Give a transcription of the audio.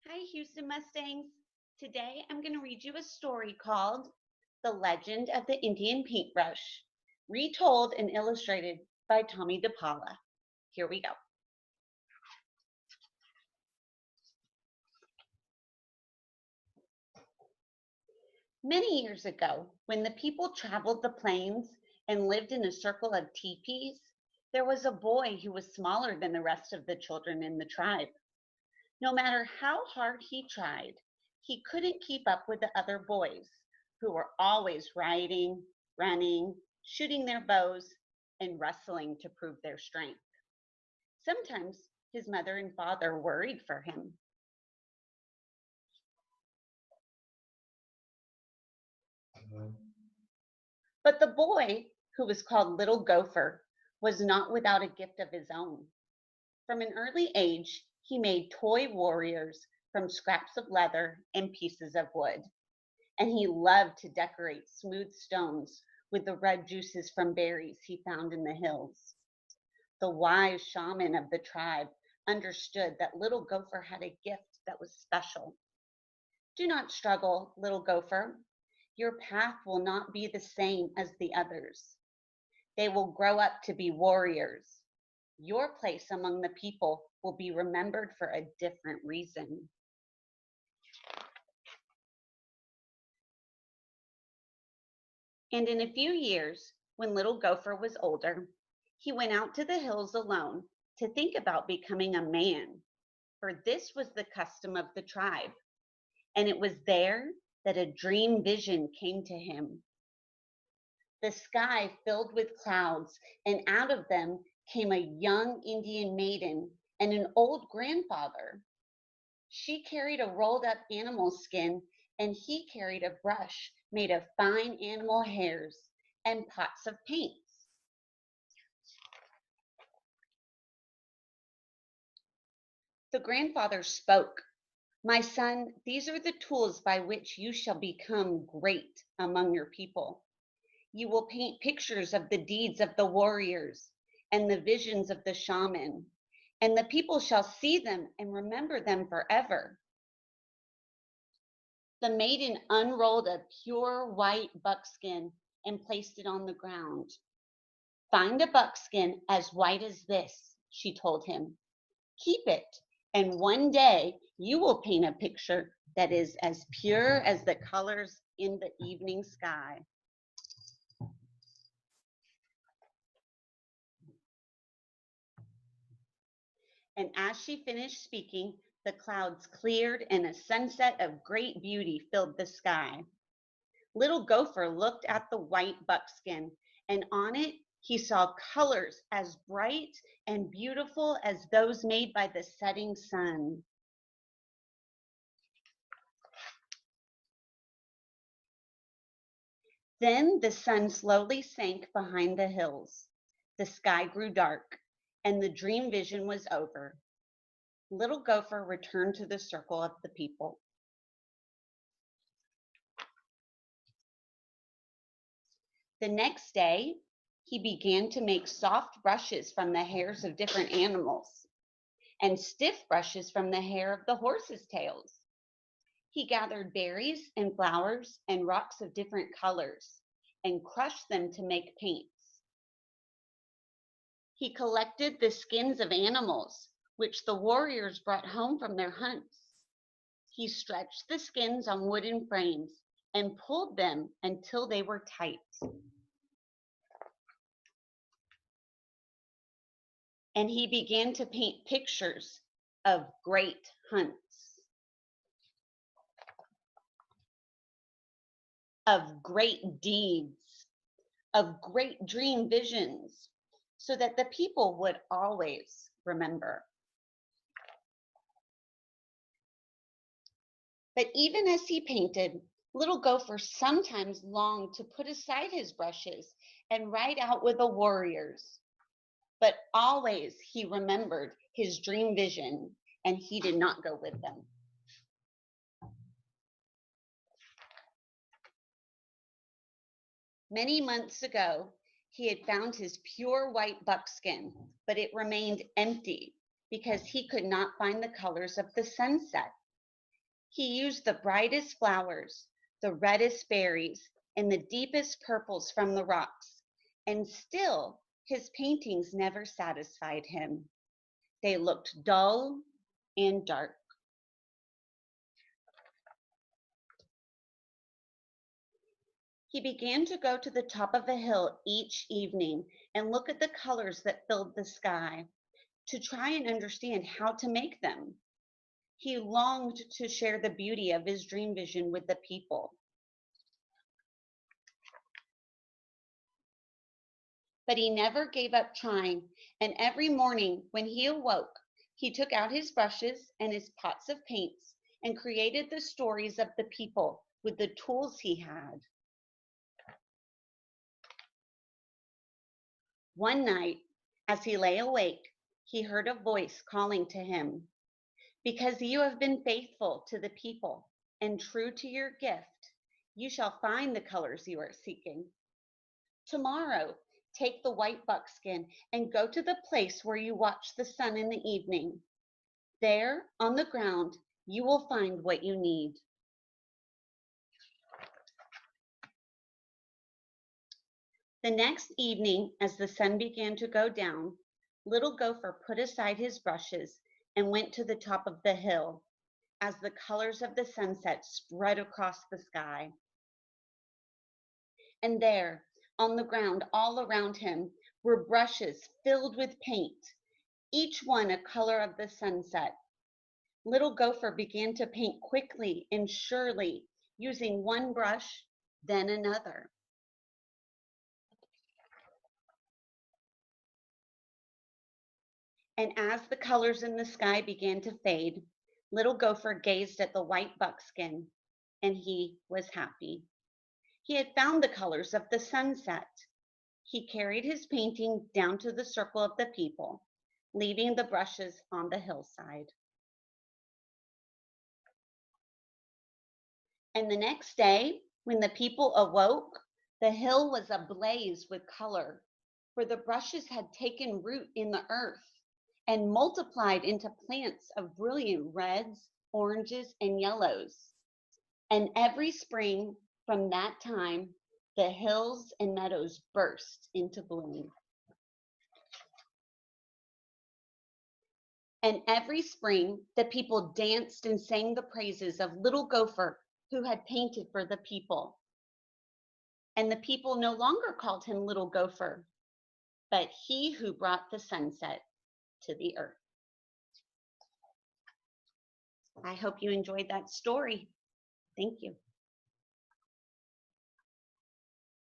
Hi, Houston Mustangs. Today I'm going to read you a story called The Legend of the Indian Paintbrush, retold and illustrated by Tommy DePaula. Here we go. Many years ago, when the people traveled the plains and lived in a circle of teepees, there was a boy who was smaller than the rest of the children in the tribe. No matter how hard he tried, he couldn't keep up with the other boys who were always riding, running, shooting their bows, and wrestling to prove their strength. Sometimes his mother and father worried for him. But the boy, who was called Little Gopher, was not without a gift of his own. From an early age, he made toy warriors from scraps of leather and pieces of wood. And he loved to decorate smooth stones with the red juices from berries he found in the hills. The wise shaman of the tribe understood that Little Gopher had a gift that was special. Do not struggle, Little Gopher. Your path will not be the same as the others. They will grow up to be warriors. Your place among the people will be remembered for a different reason. And in a few years, when Little Gopher was older, he went out to the hills alone to think about becoming a man, for this was the custom of the tribe. And it was there that a dream vision came to him. The sky filled with clouds, and out of them came a young Indian maiden and an old grandfather. She carried a rolled up animal skin, and he carried a brush made of fine animal hairs and pots of paints. The grandfather spoke. My son, these are the tools by which you shall become great among your people. You will paint pictures of the deeds of the warriors and the visions of the shaman, and the people shall see them and remember them forever. The maiden unrolled a pure white buckskin and placed it on the ground. Find a buckskin as white as this, she told him. Keep it, and one day you will paint a picture that is as pure as the colors in the evening sky. And as she finished speaking, the clouds cleared and a sunset of great beauty filled the sky. Little Gopher looked at the white buckskin, and on it he saw colors as bright and beautiful as those made by the setting sun. Then the sun slowly sank behind the hills. The sky grew dark, and the dream vision was over. Little Gopher returned to the circle of the people. The next day, he began to make soft brushes from the hairs of different animals and stiff brushes from the hair of the horses' tails. He gathered berries and flowers and rocks of different colors and crushed them to make paints. He collected the skins of animals, which the warriors brought home from their hunts. He stretched the skins on wooden frames and pulled them until they were tight. And he began to paint pictures of great hunts, of great deeds, of great dream visions, so that the people would always remember. But even as he painted, Little Gopher sometimes longed to put aside his brushes and ride out with the warriors. But always he remembered his dream vision, and he did not go with them. Many months ago, he had found his pure white buckskin, but it remained empty because he could not find the colors of the sunset. He used the brightest flowers, the reddest berries, and the deepest purples from the rocks, and still his paintings never satisfied him. They looked dull and dark. He began to go to the top of a hill each evening and look at the colors that filled the sky to try and understand how to make them. He longed to share the beauty of his dream vision with the people. But he never gave up trying, and every morning when he awoke, he took out his brushes and his pots of paints and created the stories of the people with the tools he had. One night, as he lay awake, he heard a voice calling to him, "Because you have been faithful to the people and true to your gift, you shall find the colors you are seeking. Tomorrow, take the white buckskin and go to the place where you watch the sun in the evening. There, on the ground, you will find what you need." The next evening, as the sun began to go down, Little Gopher put aside his brushes and went to the top of the hill as the colors of the sunset spread across the sky. And there, on the ground all around him, were brushes filled with paint, each one a color of the sunset. Little Gopher began to paint quickly and surely, using one brush, then another. And as the colors in the sky began to fade, Little Gopher gazed at the white buckskin, and he was happy. He had found the colors of the sunset. He carried his painting down to the circle of the people, leaving the brushes on the hillside. And the next day, when the people awoke, the hill was ablaze with color, for the brushes had taken root in the earth and multiplied into plants of brilliant reds, oranges, and yellows. And every spring from that time, the hills and meadows burst into bloom. And every spring, the people danced and sang the praises of Little Gopher, who had painted for the people. And the people no longer called him Little Gopher, but he who brought the sunset to the earth. I hope you enjoyed that story. Thank you.